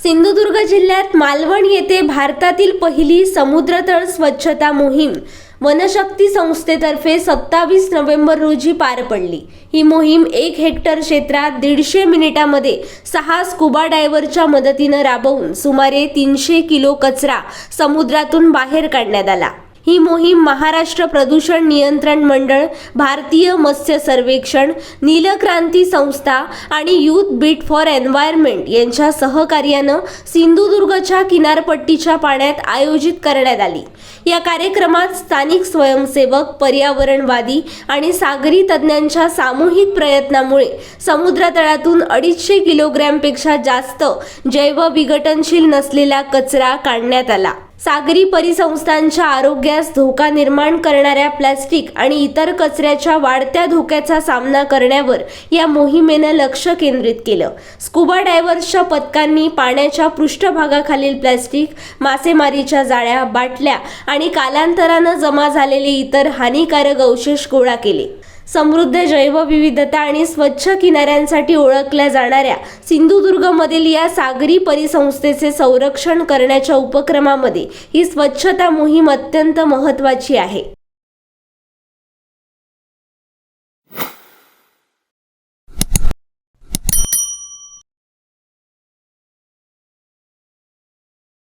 सिंधुदुर्ग जिल्ह्यात मालवण येथे भारतातील पहिली समुद्रतळ स्वच्छता मोहीम वनशक्ती संस्थेतर्फे 27 नोव्हेंबर रोजी पार पडली। ही मोहीम 1 हेक्टर क्षेत्रात 150 मिनिटांमध्ये 6 स्कुबा डायव्हरच्या मदतीने राबवून सुमारे 300 किलो कचरा समुद्रातून बाहेर काढण्यात आला। ही मोहीम महाराष्ट्र प्रदूषण नियंत्रण मंडळ, भारतीय मत्स्य सर्वेक्षण, नीलक्रांती संस्था आणि यूथ बीट फॉर एन्व्हायरमेंट यांच्या सहकार्याने सिंधुदुर्गच्या किनारपट्टीच्या पाण्यात आयोजित करण्यात आली। या कार्यक्रमात स्थानिक स्वयंसेवक, पर्यावरणवादी आणि सागरी तज्ञांच्या सामूहिक प्रयत्नामुळे समुद्रतळातून 250 किलोग्रॅमपेक्षा जास्त जैवविघटनशील नसलेला कचरा काढण्यात आला। सागरी परिसंस्थांच्या आरोग्यास धोका निर्माण करणाऱ्या प्लास्टिक आणि इतर कचऱ्याच्या वाढत्या धोक्याचा सामना करण्यावर या मोहिमेने लक्ष केंद्रित केलं। स्कुबा डायव्हर्सच्या पथकांनी पाण्याच्या पृष्ठभागाखालील प्लास्टिक, मासेमारीच्या जाळ्या, बाटल्या आणि कालांतराने जमा झालेले इतर हानिकारक अवशेष गोळा केले। समृद्ध जैवविविधता आणि स्वच्छ किनाऱ्यांसाठी ओळखल्या जाणाऱ्या सिंधुदुर्गमधील या सागरी परिसंस्थेचे संरक्षण करण्याच्या उपक्रमामध्ये ही स्वच्छता मोहीम अत्यंत महत्त्वाची आहे।